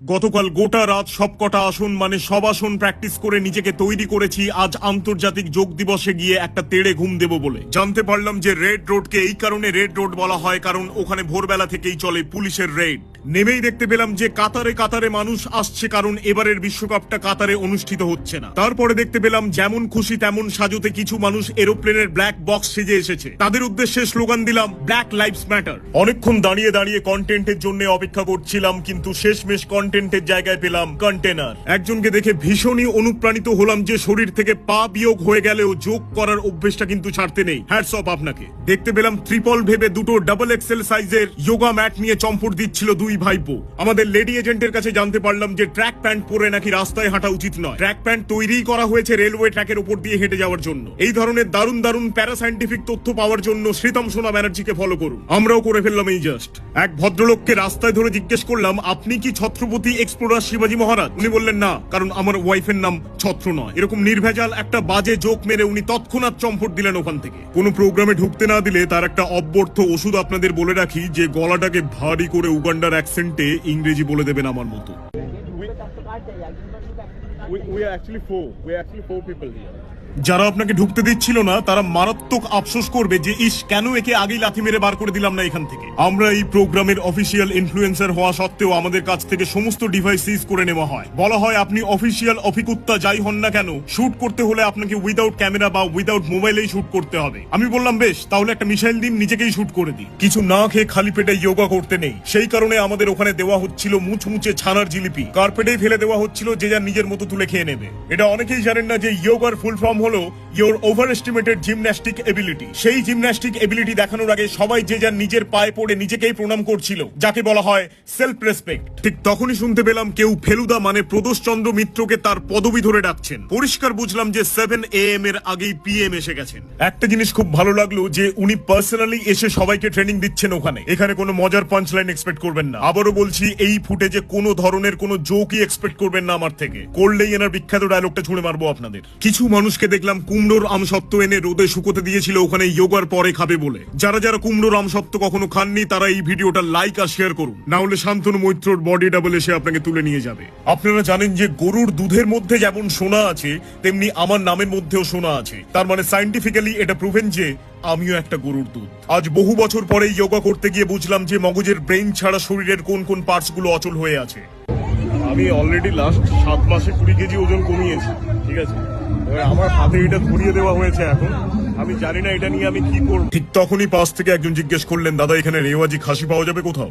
গতকাল গোটা রাত সবকটা আসন মানে সব আসন প্র্যাকটিস করে নিজেকে তৈরি করেছি আজ আন্তর্জাতিক যোগ দিবসে গিয়ে একটা তেড়ে ঘুম দেব বলে। জানতে পারলাম যে রেড রোডকে এই কারণে রেড রোড বলা হয় কারণ ওখানে ভোরবেলা থেকেই চলে পুলিশের রেড। নেমেই দেখতে পেলাম যে কাতারে কাতারে মানুষ আসছে কারণ এবারের বিশ্বকাপটা কাতারে অনুষ্ঠিত হচ্ছে না। তারপরে দেখতে পেলাম যেমন খুশি তেমন সাজতে কিছু মানুষ এরোপ্লেনের ব্ল্যাক বক্স সেজে এসেছে। তাদের উদ্দেশ্যে স্লোগান দিলাম ব্ল্যাক লাইভস ম্যাটার। অনেকক্ষণ দাঁড়িয়ে দাঁড়িয়ে কন্টেন্টের জন্য অপেক্ষা করছিলাম কিন্তু শেষমেশ কন্টেন্টের জায়গায় পেলাম কন্টেনার। একজনকে দেখে ভীষণই অনুপ্রাণিত হলাম যে শরীর থেকে পা বিয়োগ হয়ে গেলেও যোগ করার অভ্যেসটা কিন্তু ছাড়তে নেই। হ্যাটস অফ আপনাকে। দেখতে পেলাম ট্রিপল ভেবে দুটো ডাবল এক্সেল সাইজের যোগা ম্যাট নিয়ে চম্পট দিচ্ছিল দুই ভাইপো। আমাদের লেডি এজেন্টের কাছে জানতে পারলাম যে ট্র্যাক প্যান্ট পরে নাকি রাস্তায় হাঁটা উচিত নয়। ট্র্যাক প্যান্ট তৈরি করা হয়েছে রেলওয়ে ট্র্যাকের উপর দিয়ে হেঁটে যাওয়ার জন্য। এই ধরনের দারুণ দারুণ প্যারাসাইন্টিফিক তথ্য পাওয়ার জন্য শ্রীতম সোনা ব্যানার্জিকে ফলো করুন। আমরাও করে ফেললাম এই জাস্ট। এক ভদ্রলোককে রাস্তায় ধরে জিজ্ঞেস করলাম আপনি কি ছত্রপতি এক্সপ্লোরার শিবাজী মহারাজ? উনি বললেন না, কারণ আমার ওয়াইফের নাম ছত্র নয়। এরকম নির্ভেজাল একটা বাজে জোক মেরে উনি তৎক্ষণাৎ চম্পট দিলেন ওখান থেকে। কোনো প্রোগ্রামে ঢুকতে না দিলে তার একটা অব্যর্থ ওষুধ আপনাদের বলে রাখি যে গলাটাকে ভারী করে উগান্ডার অ্যাকসেন্টে ইংরেজি বলে দেবেন আমার মতো। We are actually four people here. যারা আপনাকে ঢুকতে দিচ্ছিল না তারা মারাত্মক আফসোস করবে যে ইস কেন একে আগেই লাথি মেরে বার করে দিলাম না এখান থেকে। আমরা এই প্রোগ্রামের অফিসিয়াল ইনফ্লুয়েন্সার হওয়া সত্ত্বেও আমাদের কাছ থেকে সমস্ত ডিভাইস সিজ করে নেওয়া হয়। বলা হয় আপনি অফিসিয়াল অফিকুত্তা যাই হন না কেন, শুট করতে হলে আপনাকে উইদাউট ক্যামেরা বা উইদাউট মোবাইলেই শুট করতে হবে। আমি বললাম বেশ, তাহলে একটা মিসাইল দিন, নিজেকেই শুট করে দিই। কিছু না খেয়ে খালি পেটে যোগা করতে নেই, সেই কারণে আমাদের ওখানে দেওয়া হচ্ছিল মুচমুচে ছানার জিলিপি। কার্পেটেই ফেলে দেওয়া হচ্ছিল যে যার নিজের মতো তুলে খেয়ে নেবে। এটা অনেকেই জানেন না যে যোগার ফুল ফর্ম হলো your over estimated gymnastic ability. সেই জিমন্যাস্টিক এবিলিটি দেখানোর আগে সবাই যে যার নিজের পায়ে পড়ে নিজেকেই প্রণাম করছিল, যাকে বলা হয় সেলফ রেসপেক্ট। ঠিক তখনই শুনতে পেলাম কেউ ফেলুদা মানে প্রদোষ চন্দ্র মিত্রকে তার পদবি ধরে ডাকছেন। পরিষ্কার বুঝলাম যে 7 AM এর আগেই PM এসে গেছেন। একটা জিনিস খুব ভালো লাগলো যে উনি পার্সোনালি এসে সবাইকে ট্রেনিং দিচ্ছেন ওখানে। এখানে কোনো মজার পাঞ্চ লাইন এক্সপেক্ট করবেন না। আবারও বলছি, এই ফুটেজে কোনো ধরনের কোনো জোকই এক্সপেক্ট করবেন না আমার থেকে। করলেই এনার বিখ্যাত ডায়লগটা ছুঁড়ে মারবো আপনাদের। কিছু মানুষকে দেখলাম কুমড়োর আমসত্ত্ব এনে রোদে শুকোতে দিয়েছিল ওখানে যোগার পরে খাবে বলে। যারা যারা কুমড়োর আমসত্ত্ব কখনো খাননি তারা এই ভিডিওটা লাইক আর শেয়ার করুন, না হলে শান্তনু মৈত্রর বডি ডাবল এসে আপনাকে তুলে নিয়ে যাবে। আপনারা জানেন যে গরুর দুধের মধ্যে যেমন সোনা আছে তেমনি আমার নামের মধ্যেও সোনা আছে। তার মানে সায়েন্টিফিক্যালি এটা প্রুভেন যে আমিও একটা গরুর দুধ। আজ বহু বছর পরে যোগা করতে গিয়ে বুঝলাম যে মগজের ব্রেইন ছাড়া শরীরের কোন কোন পার্টস গুলো অচল হয়ে আছে। আমি অলরেডি লাস্ট 7 মাসে 20 কেজি ওজন কমিয়েছি, ঠিক আছে? আমার হাতে এটা ধরিয়ে দেওয়া হয়েছে এখন। আমি জানি না এটা নিয়ে আমি কি করব। ঠিক তখনই পাশ থেকে একজন জিজ্ঞেস করলেন দাদা এখানে রেওয়াজি খাসি পাওয়া যাবে কোথাও?